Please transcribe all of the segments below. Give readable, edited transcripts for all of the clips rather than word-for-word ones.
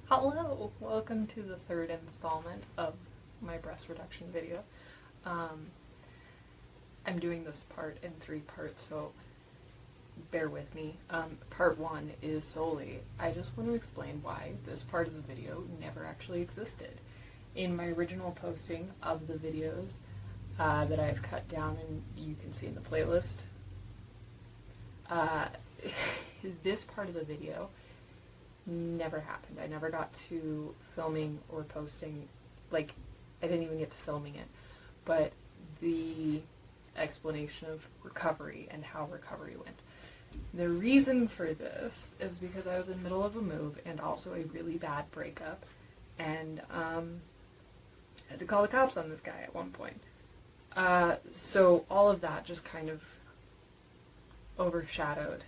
Hello! Welcome to the third installment of my breast reduction video. I'm doing this part in 3 parts, so bear with me. Part 1 is solely, I just want to explain why this part of the video never actually existed. In my original posting of the videos that I've cut down and you can see in the playlist, this part of the video never happened. I never got to filming or posting, like, I didn't even get to filming it, but the explanation of recovery and how recovery went. The reason for this is because I was in the middle of a move and also a really bad breakup, and I had to call the cops on this guy at one point. So all of that just kind of overshadowed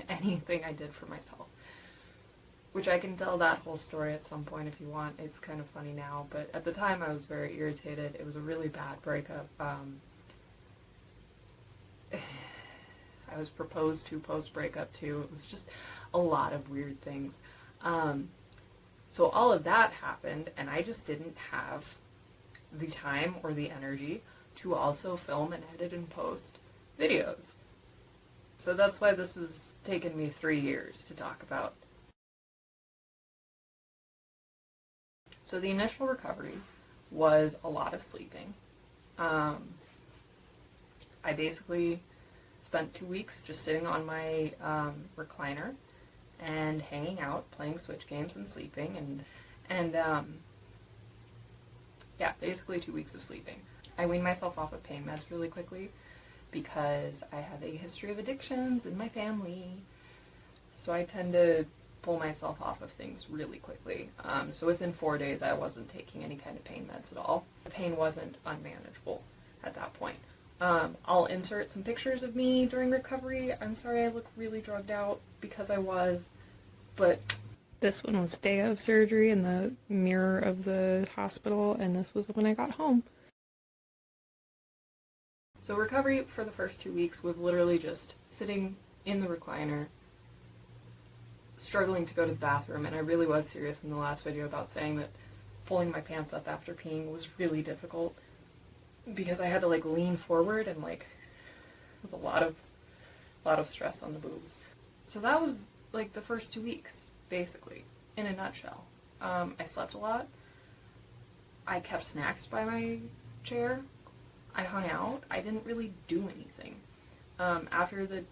anything I did for myself. Which I can tell that whole story at some point if you want. It's kind of funny now, but at the time I was very irritated. It was a really bad breakup. I was proposed to post-breakup too. It was just a lot of weird things. So all of that happened, and I just didn't have the time or the energy to also film and edit and post videos. So that's why this has taken me 3 years to talk about. So the initial recovery was a lot of sleeping. I basically spent 2 weeks just sitting on my recliner and hanging out, playing Switch games and sleeping, and yeah, basically 2 weeks of sleeping. I weaned myself off of pain meds really quickly because I have a history of addictions in my family, so I tend to pull myself off of things really quickly. So within 4 days I wasn't taking any kind of pain meds at all. The pain wasn't unmanageable at that point. I'll insert some pictures of me during recovery. I'm sorry I look really drugged out because I was, but this one was day of surgery in the mirror of the hospital, and this was when I got home. So recovery for the first 2 weeks was literally just sitting in the recliner, struggling to go to the bathroom, and I really was serious in the last video about saying that pulling my pants up after peeing was really difficult because I had to like lean forward, and like it was a lot of stress on the boobs. So that was like the first 2 weeks, basically, in a nutshell. I slept a lot. I kept snacks by my chair. I hung out. I didn't really do anything. After the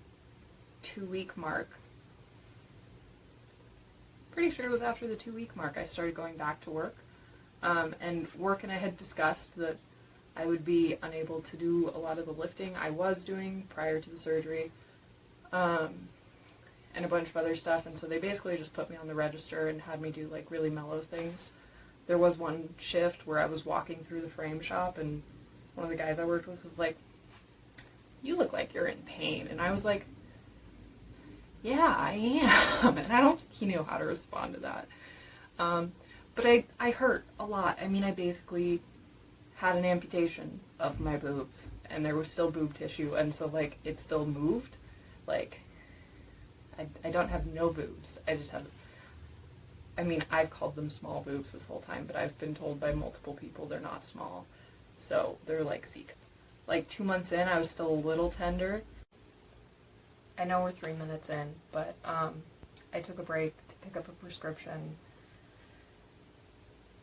2-week mark, pretty sure it was after the 2-week mark, I started going back to work. And work, and I had discussed that I would be unable to do a lot of the lifting I was doing prior to the surgery, and a bunch of other stuff, and so they basically just put me on the register and had me do like really mellow things. There was one shift where I was walking through the frame shop, and one of the guys I worked with was like, "You look like you're in pain," and I was like, "Yeah, I am," and I don't think he knew how to respond to that. But I hurt a lot. I mean, I basically had an amputation of my boobs, and there was still boob tissue, and so, like, it still moved. Like, I don't have no boobs. I just have, I mean, I've called them small boobs this whole time, but I've been told by multiple people they're not small. So, they're, like, like 2 months in, I was still a little tender. I know we're 3 minutes in, but I took a break to pick up a prescription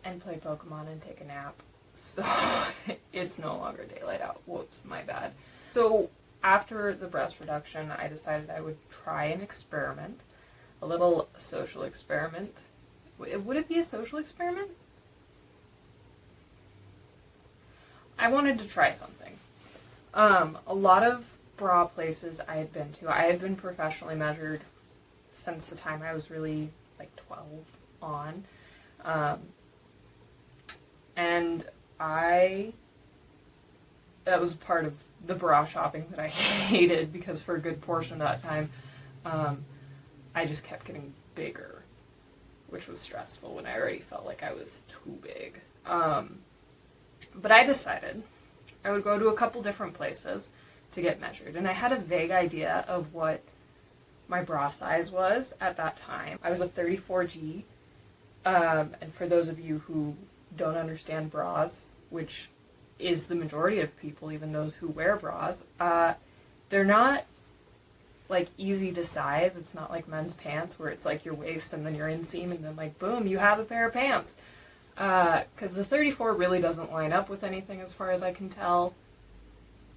and play Pokemon and take a nap. So it's no longer daylight out. Whoops, my bad. So after the breast reduction, I decided I would try an experiment, a little social experiment. Would it be a social experiment? I wanted to try something. A lot of bra places I had been to, I had been professionally measured since the time I was really like 12 on, and that was part of the bra shopping that I hated, because for a good portion of that time I just kept getting bigger, which was stressful when I already felt like I was too big. But I decided I would go to a couple different places to get measured, and I had a vague idea of what my bra size was at that time. I was a 34G, And for those of you who don't understand bras, which is the majority of people, even those who wear bras, they're not like easy to size. It's not like men's pants where it's like your waist and then your inseam and then like boom, you have a pair of pants. Because the 34 really doesn't line up with anything as far as I can tell.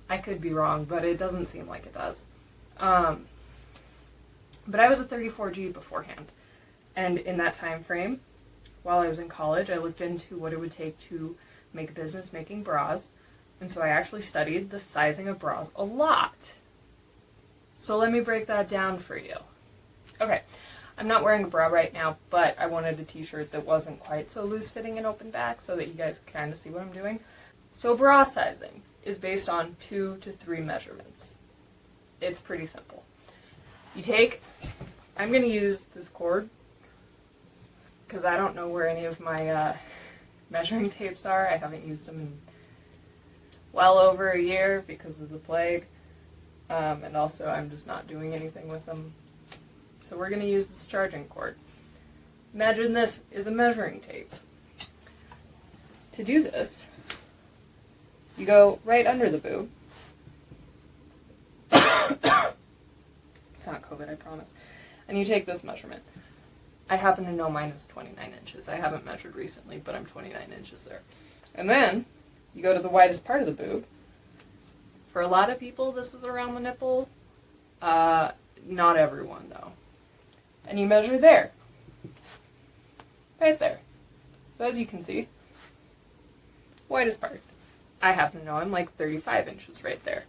I could be wrong, but it doesn't seem like it does. But I was a 34G beforehand. And in that time frame, while I was in college, I looked into what it would take to make a business making bras. And so I actually studied the sizing of bras a lot. So let me break that down for you. Okay, I'm not wearing a bra right now, but I wanted a t-shirt that wasn't quite so loose-fitting and open back so that you guys can kind of see what I'm doing. So bra sizing is based on 2 to 3 measurements. It's pretty simple. You take, I'm going to use this cord because I don't know where any of my measuring tapes are. I haven't used them in well over a year because of the plague. And also I'm just not doing anything with them. So we're going to use this charging cord. Imagine this is a measuring tape. To do this, you go right under the boob. It's not COVID, I promise. And you take this measurement. I happen to know mine is 29 inches. I haven't measured recently, but I'm 29 inches there. And then you go to the widest part of the boob. For a lot of people, this is around the nipple. Not everyone, though. And you measure there. Right there. So as you can see, widest part. I happen to know I'm like 35 inches right there.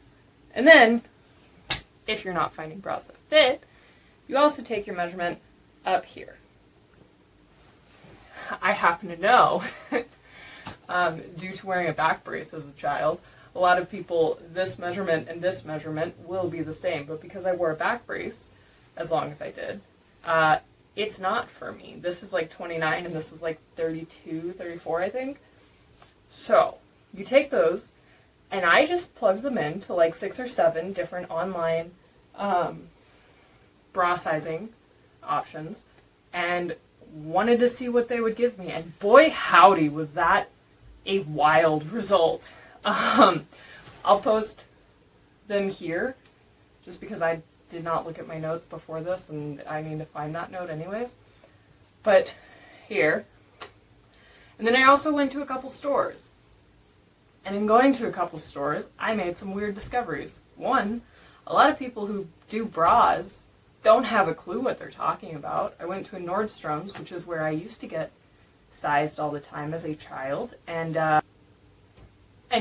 And then, if you're not finding bras that fit, you also take your measurement up here. I happen to know, due to wearing a back brace as a child, a lot of people, this measurement and this measurement will be the same, but because I wore a back brace, as long as I did, it's not for me. This is like 29 and this is like 32, 34, I think. So, you take those, and I just plugged them in to like 6 or 7 different online bra sizing options, and wanted to see what they would give me. And boy howdy, was that a wild result. I'll post them here, just because I did not look at my notes before this, and I need to find that note anyways. But here. And then I also went to a couple stores. And in going to a couple stores, I made some weird discoveries. One, a lot of people who do bras don't have a clue what they're talking about. I went to a Nordstrom's, which is where I used to get sized all the time as a child, and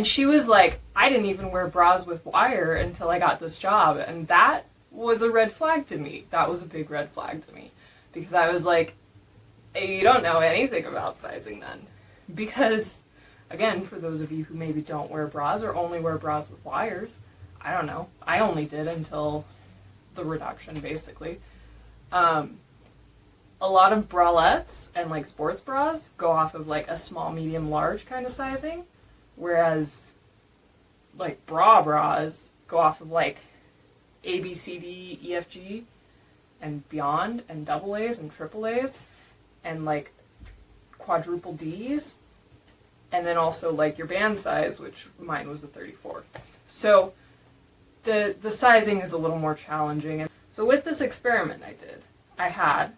she was like, I didn't even wear bras with wire until I got this job, and that was a red flag to me. That was a big red flag to me, because I was like, hey, you don't know anything about sizing then. Because, again, for those of you who maybe don't wear bras or only wear bras with wires, I don't know. I only did until the reduction, basically. A lot of bralettes and like sports bras go off of like a small, medium, large kind of sizing, whereas like bras go off of like A, B, C, D, E, F, G, and beyond, and double A's and triple A's, and like quadruple D's, and then also like your band size, which mine was a 34. So the sizing is a little more challenging. And so with this experiment I did, I had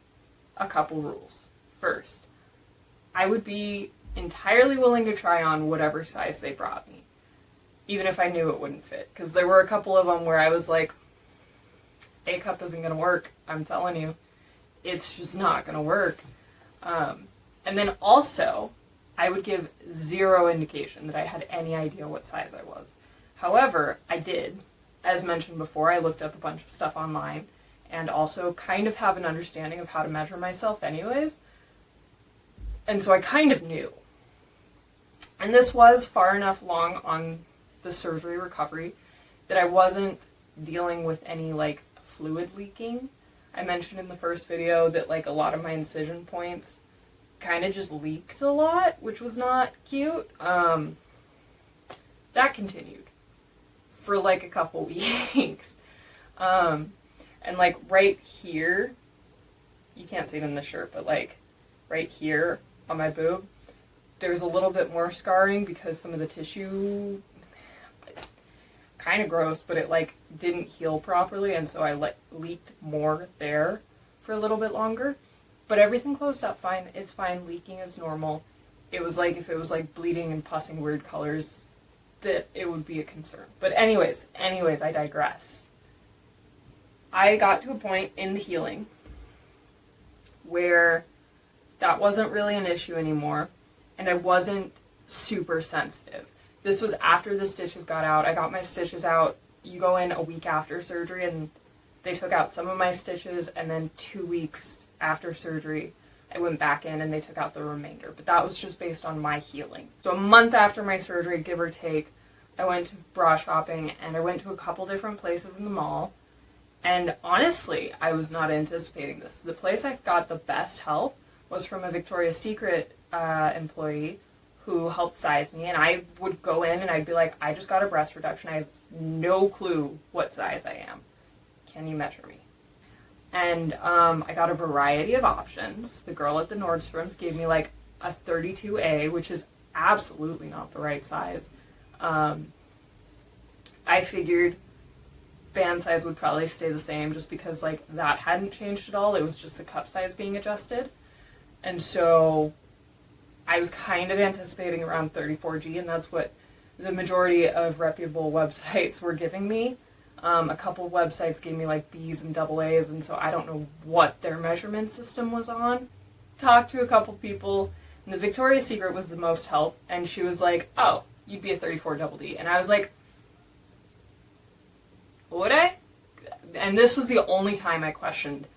a couple rules. First, I would be entirely willing to try on whatever size they brought me, even if I knew it wouldn't fit. Because there were a couple of them where I was like, A cup isn't going to work. I'm telling you, it's just not going to work. And then also, I would give zero indication that I had any idea what size I was. However, I did. As mentioned before, I looked up a bunch of stuff online and also kind of have an understanding of how to measure myself anyways. And so I kind of knew. And this was far enough along on the surgery recovery that I wasn't dealing with any like fluid leaking. I mentioned in the first video that like a lot of my incision points kind of just leaked a lot, which was not cute. That continued for like a couple weeks. And like right here, you can't see it in the shirt, but like right here on my boob, there's a little bit more scarring because some of the tissue, kind of gross, but it like didn't heal properly, and so I leaked more there for a little bit longer. But everything closed up fine. It's fine. Leaking is normal. It was like if it was like bleeding and pussing weird colors, that it would be a concern. But anyways, I digress. I got to a point in the healing where that wasn't really an issue anymore, and I wasn't super sensitive. This was after the stitches got out. I got my stitches out. You go in a week after surgery, and they took out some of my stitches, and then 2 weeks after surgery, I went back in and they took out the remainder. But that was just based on my healing. So a month after my surgery, give or take, I went to bra shopping, and I went to a couple different places in the mall. And honestly, I was not anticipating this. The place I got the best help was from a Victoria's Secret employee who helped size me. And I would go in and I'd be like, I just got a breast reduction. I have no clue what size I am. Can you measure me? And I got a variety of options. The girl at the Nordstrom's gave me like a 32A, which is absolutely not the right size. I figured band size would probably stay the same just because like that hadn't changed at all. It was just the cup size being adjusted. And so I was kind of anticipating around 34G, and that's what the majority of reputable websites were giving me. A couple of websites gave me like B's and double A's, and so I don't know what their measurement system was on. Talked to a couple people, and the Victoria's Secret was the most help, and she was like, oh, you'd be a 34 double D. And I was like, would I? And this was the only time I questioned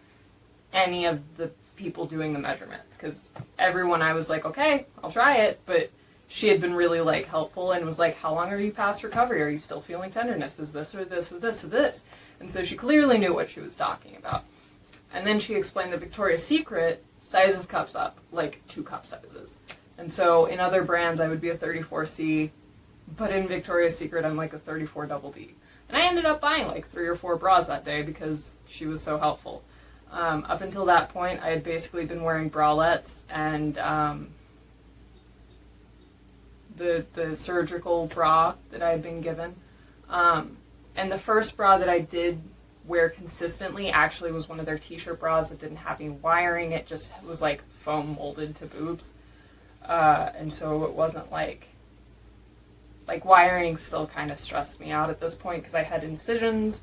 any of the people doing the measurements, because everyone I was like, okay, I'll try it, but she had been really like helpful and was like, how long are you past recovery? Are you still feeling tenderness? Is this or this or this or this? And so she clearly knew what she was talking about. And then she explained that Victoria's Secret sizes cups up like 2 cup sizes. And so in other brands I would be a 34C, but in Victoria's Secret I'm like a 34 double D. And I ended up buying like 3 or 4 bras that day because she was so helpful. Up until that point, I had basically been wearing bralettes and the surgical bra that I had been given. And the first bra that I did wear consistently actually was one of their t-shirt bras that didn't have any wiring. It just was like foam molded to boobs. And so it wasn't like wiring still kind of stressed me out at this point because I had incisions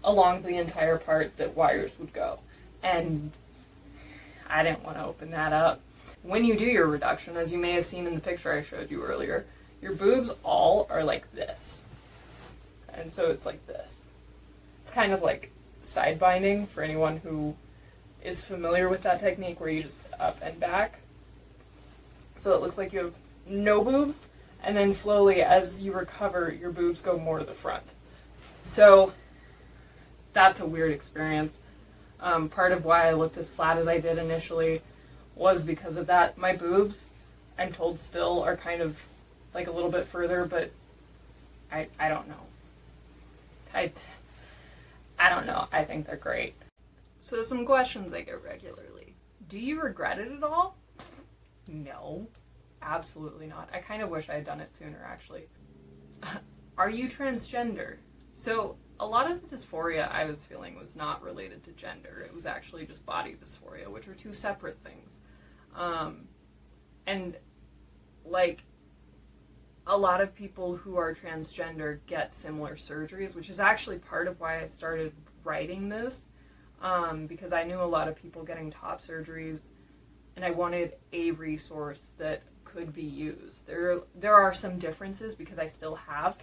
along the entire part that wires would go. And I didn't want to open that up. When you do your reduction, as you may have seen in the picture I showed you earlier, your boobs all are like this. And so it's like this. It's kind of like side binding for anyone who is familiar with that technique where you just up and back. So it looks like you have no boobs, and then slowly as you recover, your boobs go more to the front. So that's a weird experience. Part of why I looked as flat as I did initially was because of that. My boobs, I'm told, still are kind of like a little bit further, but I don't know. I don't know. I think they're great. So some questions I get regularly. Do you regret it at all? No, absolutely not. I kind of wish I had done it sooner, actually. Are you transgender? So a lot of the dysphoria I was feeling was not related to gender. It was actually just body dysphoria, which are 2 separate things. And like a lot of people who are transgender get similar surgeries, which is actually part of why I started writing this, because I knew a lot of people getting top surgeries, and I wanted a resource that could be used. There are some differences because I still have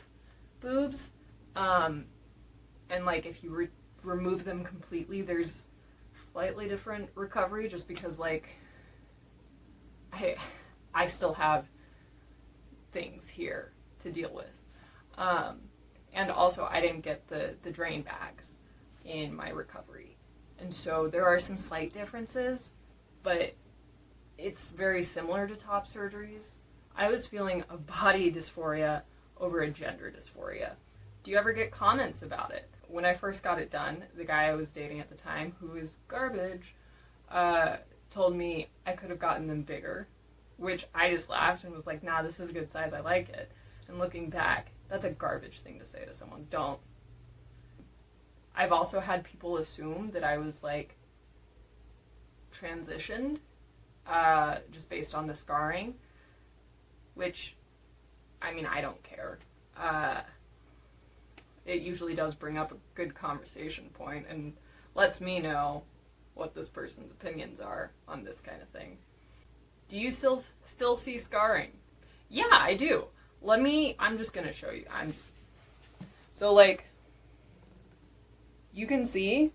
boobs, and like if you remove them completely, there's slightly different recovery just because like I still have things here to deal with. And also I didn't get the drain bags in my recovery. And so there are some slight differences, but it's very similar to top surgeries. I was feeling a body dysphoria over a gender dysphoria. Do you ever get comments about it? When I first got it done, the guy I was dating at the time, who is garbage, told me I could have gotten them bigger, which I just laughed and was like, nah, this is a good size, I like it. And looking back, that's a garbage thing to say to someone. Don't. I've also had people assume that I was like transitioned just based on the scarring, which, I mean, I don't care. It usually does bring up a good conversation point and lets me know what this person's opinions are on this kind of thing. Do you still see scarring? Yeah, I do. I'm just gonna show you. So like, you can see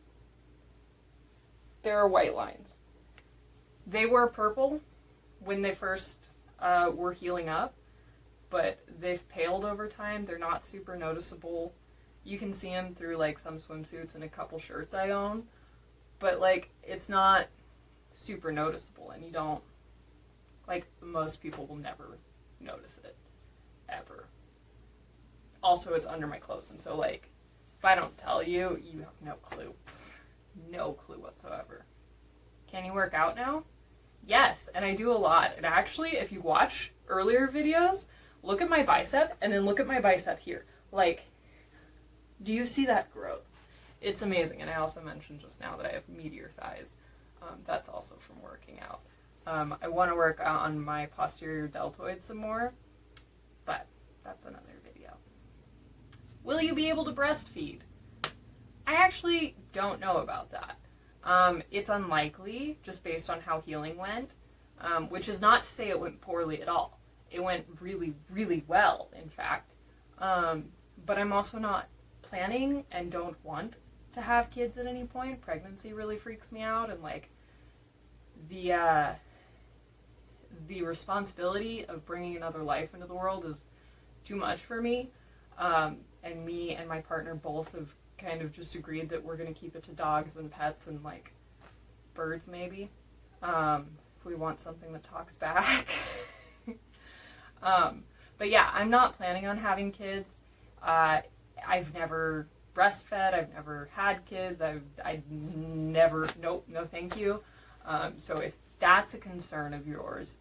there are white lines. They were purple when they first were healing up, but they've paled over time. They're not super noticeable. You can see them through like some swimsuits and a couple shirts I own, but like, it's not super noticeable, and you don't, like, most people will never notice it, ever. Also, it's under my clothes, and so, like, if I don't tell you, you have no clue. No clue whatsoever. Can you work out now? Yes, and I do a lot. And actually, if you watch earlier videos, look at my bicep, and then look at my bicep here. Like, do you see that growth? It's amazing. And I also mentioned just now that I have meteor thighs. That's also from working out. I want to work on my posterior deltoids some more, but that's another video. Will you be able to breastfeed? I actually don't know about that. It's unlikely, just based on how healing went, which is not to say it went poorly at all. It went really, really well, in fact. But I'm also not planning and don't want to have kids at any point. Pregnancy really freaks me out, and like, the responsibility of bringing another life into the world is too much for me. And me and my partner both have kind of just agreed that we're going to keep it to dogs and pets and like birds maybe. If we want something that talks back. But yeah, I'm not planning on having kids. I've never breastfed. I've never had kids. I never, nope, no thank you. So if that's a concern of yours,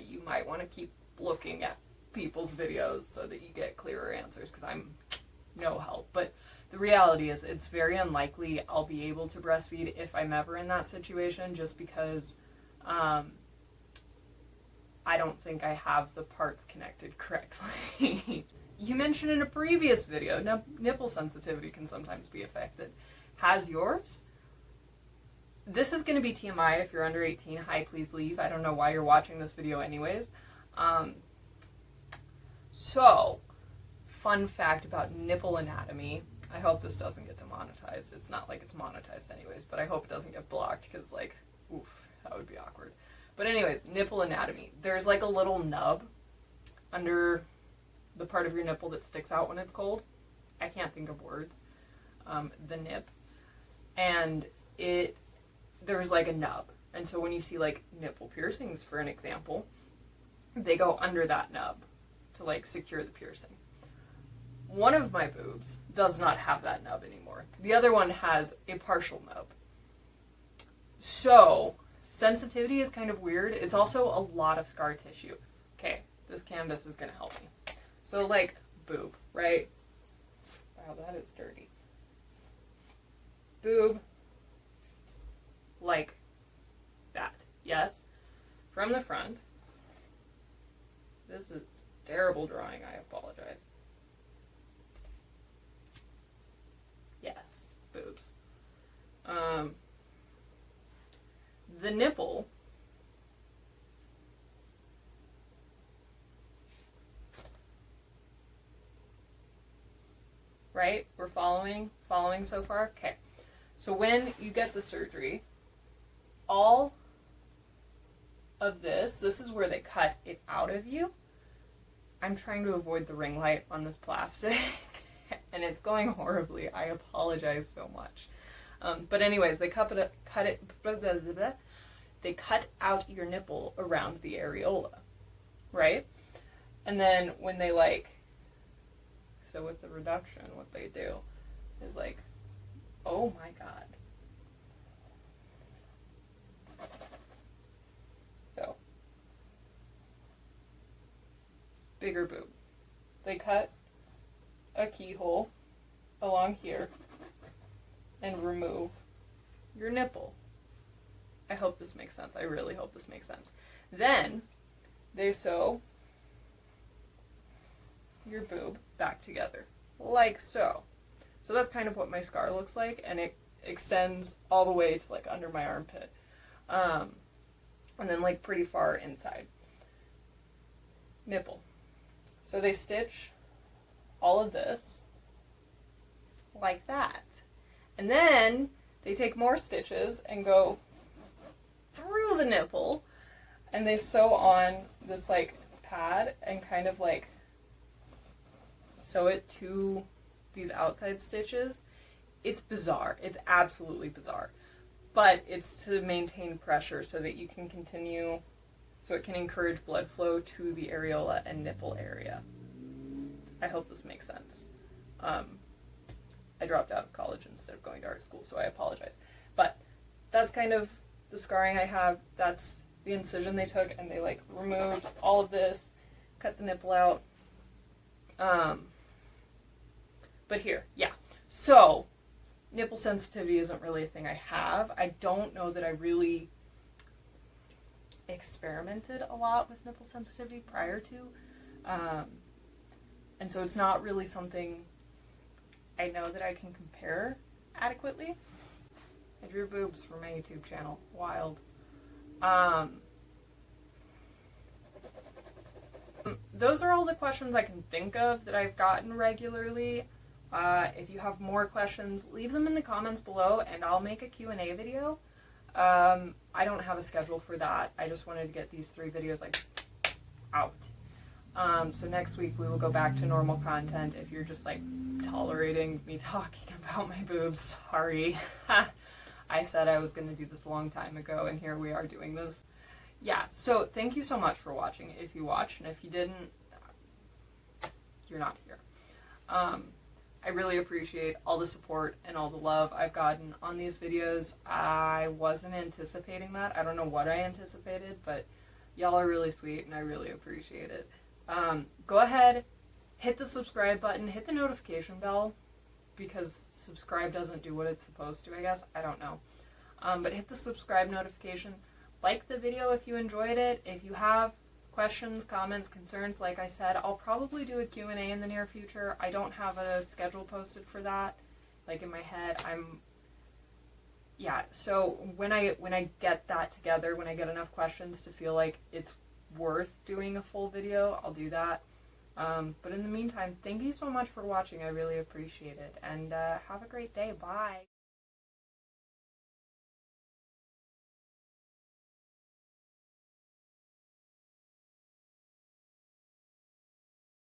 you might want to keep looking at people's videos so that you get clearer answers, because I'm no help. But the reality is, it's very unlikely I'll be able to breastfeed if I'm ever in that situation, just because I don't think I have the parts connected correctly. You mentioned in a previous video, nipple sensitivity can sometimes be affected. Has yours? This is going to be TMI if you're under 18. Hi, please leave. I don't know why you're watching this video anyways. So, fun fact about nipple anatomy. I hope this doesn't get demonetized. It's not like it's monetized anyways, but I hope it doesn't get blocked, because like, oof, that would be awkward. But anyways, nipple anatomy. There's like a little nub under the part of your nipple that sticks out when it's cold. I can't think of words. The nip. And there's like a nub. And so when you see like nipple piercings, for an example, they go under that nub to like secure the piercing. One of my boobs does not have that nub anymore. The other one has a partial nub. So sensitivity is kind of weird. It's also a lot of scar tissue. Okay, this canvas is gonna help me. So like boob, right? Wow, that is dirty. Boob, like that, yes? From the front. This is terrible drawing, I apologize. Yes, boobs. The nipple, right? We're following so far? Okay. So when you get the surgery, all of this is where they cut it out of you. I'm trying to avoid the ring light on this plastic, and it's going horribly. I apologize so much. But anyways, they they cut out your nipple around the areola, right? And then when they so with the reduction, what they do is like, oh my God. bigger boob. They cut a keyhole along here and remove your nipple. I hope this makes sense. I really hope this makes sense. Then they sew your boob back together, like so. So that's kind of what my scar looks like, and it extends all the way to like under my armpit. And then like pretty far inside. Nipple. So they stitch all of this like that. And then they take more stitches and go through the nipple, and they sew on this like pad and kind of like sew it to these outside stitches. It's bizarre. It's absolutely bizarre. But it's to maintain pressure so that you can continue, so it can encourage blood flow to the areola and nipple area. I hope this makes sense. I dropped out of college instead of going to art school, so I apologize. But that's kind of the scarring I have. That's the incision they took, and they like removed all of this, cut the nipple out. But here, yeah. So, nipple sensitivity isn't really a thing I have. I don't know that I really experimented a lot with nipple sensitivity prior to. And so it's not really something I know that I can compare adequately. I drew boobs for my YouTube channel. Wild. Those are all the questions I can think of that I've gotten regularly. If you have more questions, leave them in the comments below and I'll make a Q&A video. I don't have a schedule for that. I just wanted to get these 3 videos like out. So next week we will go back to normal content. If you're just like tolerating me talking about my boobs, sorry. I said I was going to do this a long time ago and here we are doing this. Yeah, so thank you so much for watching if you watched, and if you didn't, you're not here. I really appreciate all the support and all the love I've gotten on these videos. I wasn't anticipating that. I don't know what I anticipated, but y'all are really sweet and I really appreciate it. Go ahead, hit the subscribe button, hit the notification bell, because subscribe doesn't do what it's supposed to, I guess. I don't know. But hit the subscribe notification. Like the video if you enjoyed it. If you have questions, comments, concerns, like I said, I'll probably do a Q&A in the near future. I don't have a schedule posted for that, like in my head. So when I get that together, when I get enough questions to feel like it's worth doing a full video, I'll do that. But in the meantime, thank you so much for watching. I really appreciate it. And have a great day. Bye.